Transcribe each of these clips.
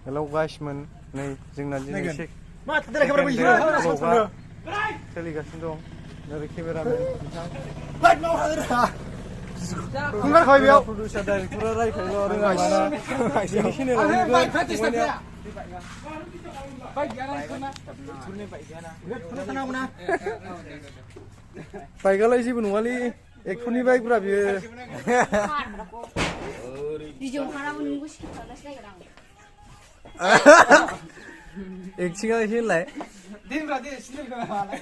Hello guys, नै जोंना दिनै एसे मा थादों kamera बैसो सोलिगासिनो दं ओरै केमेरामेन बिथां लाइट माव हादों खुंगार खाय बेयाव प्रडिउसार डाइरेक्टरा रायखायल' रोङा माना जोंनि चेनेलाव बाइक प्रेक्टिस थाया बाइक गैयाना इसना थुरने बाइक गैयाना थुरनो थानांगौ ना बाइकआलाय जेबो नङालै एक्टरनि बाइकब्रा बियो भिडिअ खालामो नोंबो सिखायलासो नायगोन आं एक्टिंआ एसे होनलाय दिनब्रा दे सिलेखा मालाय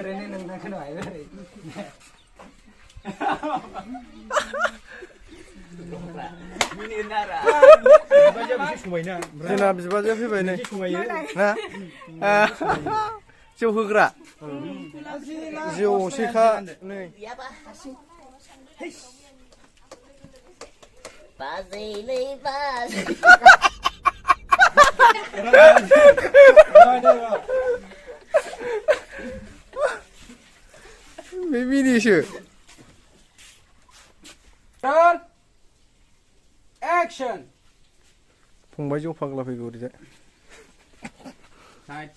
रे नों खोनाबाय जोंना बिबाजैया फैबाय नै ना जौ होग्रा जौ असेखा नै बाजैलै बाजै बे मिनिसो टर्न एक्शन फंबाय जौ फाग्ला फैगौ ओरैजाय साइड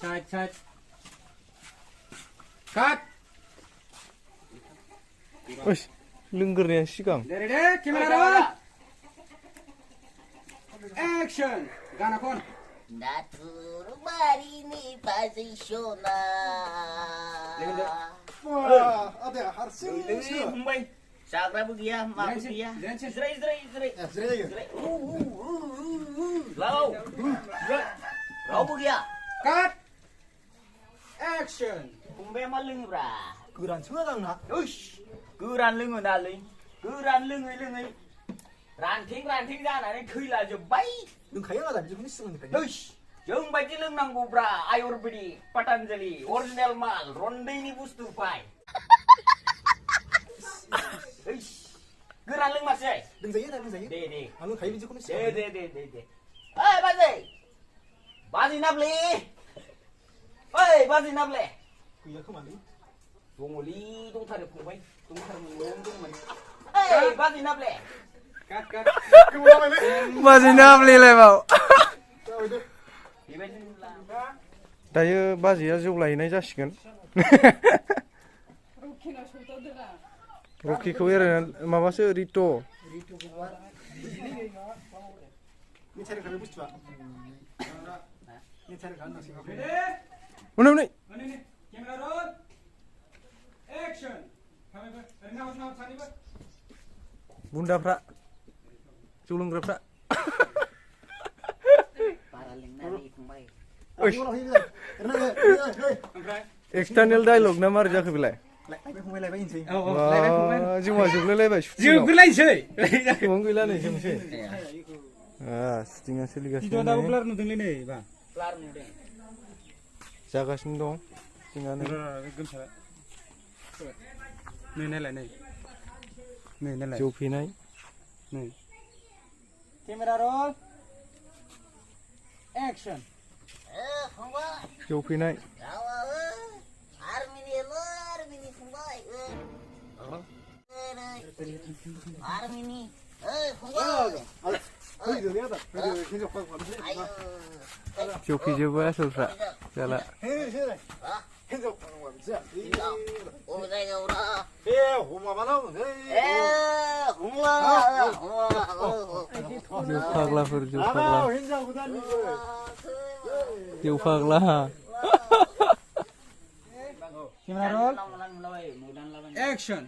काट ओइस लोंगोरनाया सिगां रेडी कैमरा रोल एक्शन गाना कौन Natur marini bazi shona ada harsin Mumbai Sagra bugia ma bugia Zrai Lau Lau bugia cut action Mumbai ma lưng bra Geran semua na Uish Geran lưng na lưng Geran lưng Ran thing ra này khơi là giờ bay đừng thấy là gì cũng sưng thì Jeng baji leng nang bubra Ayurvedi Patanjali original mal rondeni bustu pai Geran leng mas ơi đừng giấy Đi anh thấy gì cũng sưng Đi Ê baji nabli Ê baji nabli cứ giờ không ăn đi Dong li dong thare phung bai dong thare mong dong man Ê baji nabli cắt बाजै नामलेलाय बाव दायो बाजैया जौ लायनाय जासिगोन रकिखौ एरायना माबासो writ' उनाव camera roll action बुन्दाफ्रा जौ लोंग्राफ्रा एक्सटार्नेल डायलग ना मारै जाखो बेलाय जोंहा जोबलायलायबाय जोबग्रोलायसै गोबां गैला नै जोंसै सुटिंआ सोलिगासिनो जागासिनो दं जोंहानो जौ फेनाय कैमरा रोल एक्शन जौ फेनाय जौ फेजोबो आसोलफ्रा जाला फाग्लाफोर जौ फाग्ला कैमरा रोल एक्शन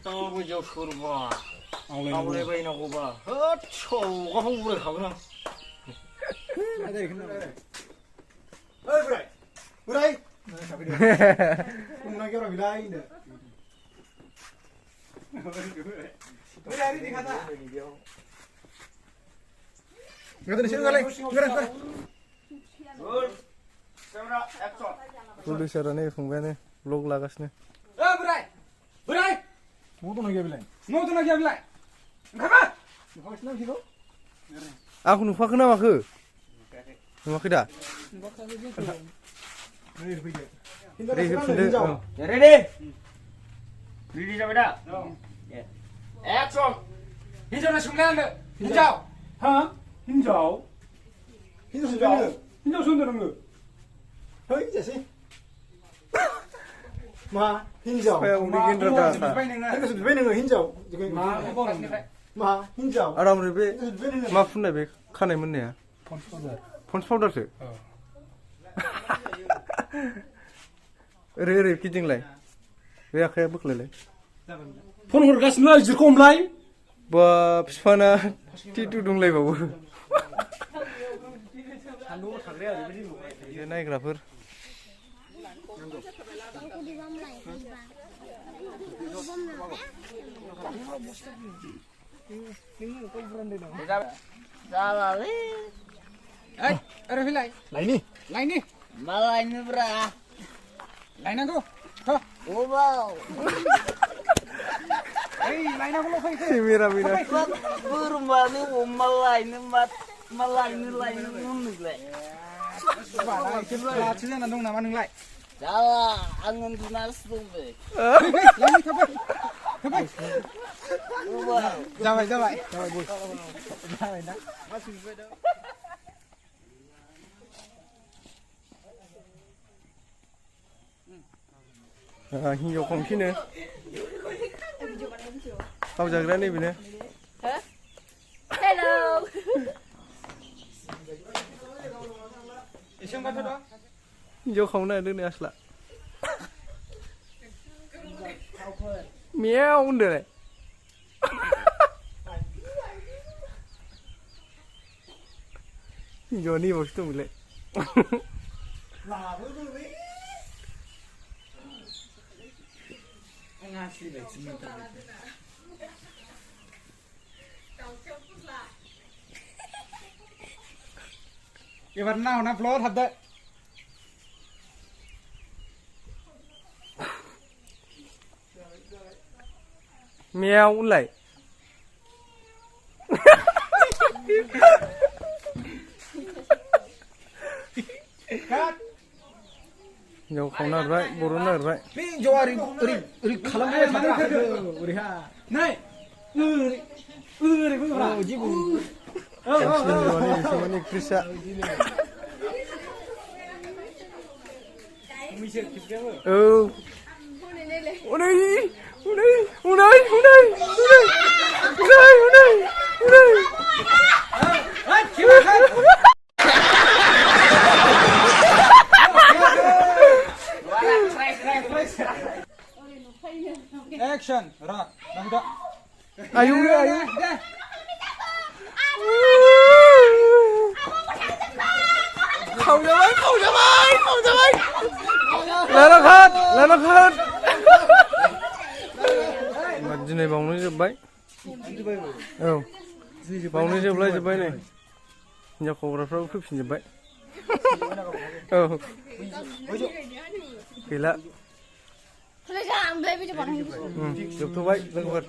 ताबो जौ सोरबा आवलायबायनांगौबा होद सौगाखौ बुरायखागोन आं बोराय बुंना गेवरा बिलाय नो बोराय रेडि खादा गदन सिन गालाय गोरा रोल कैमरा एक्शन प्रडिउसारा नै फंबायानो ब्लग लागासिनो बोराय मौ दंना गैया बिलाय ओंखारबा आंखौ नुफाखो ना माखो नुवाखै दा Ready जाबाय दा Action Hinjao संना आंनो Hinjao हा हिन्जाव हिन्जाव हिन्जावसो होनदों नोङो है जासै मा हिन्जाव उन्दै गेन्द्रा हिन्जावसो बिबाय नोङो हिन्जाव मा हिन्जाव आरामनो बे मा फुननाय बे खानाय मोननाया पन्स पाउडारसो ओरै ओरै गिदिंलाय बे आखाया बोख्लायलाय फन हरगासिनो जिरखौ हमलाय बा बिफाना टिटु दंलायबावो नायग्राफोर जालालै ओरै फैलाय लायनि मा लायनोब्रा लायनांगौ अबाव ओइ लायनांगौल' फै केमेरा बिना बोरमानो अमा लायनो मा लायनो होनोलाय लाथि जाना दं नामा नोंलाय जाला आं उन्दुनासो दं बे लायनि थाबाय जाबाय जाबाय ना हिन्जाव खंसेनो गावजाग्रा नैबेनो हेलौ एसें बाथ' दा हिन्जाव खावना दोनो आसला मेयाव होनदोलाय हिन्जावा नैबावसो दंमोनलाय एबार ना ब्लड हाबदो मेयाव होनलाय हिन्जाव खावना हरबाय बर'नो नागिरबाय बे हिन्जावा ओरै खालामबाय मानो फैखो ओरैहा नै ओरै फैब्रा जेबो हिन्जावानि एसेमान एक्ट्रिसा औ Action, rock, dah. Ayo. Kau jamai. Lana kat. Diनै बावनो जोबबाय औ बावनो जोबलायजोबबाय नै हिन्जाव खावग्राफ्राबो फैफिनजोबबाय औ गैला जोबथ'बाय लोगोफोर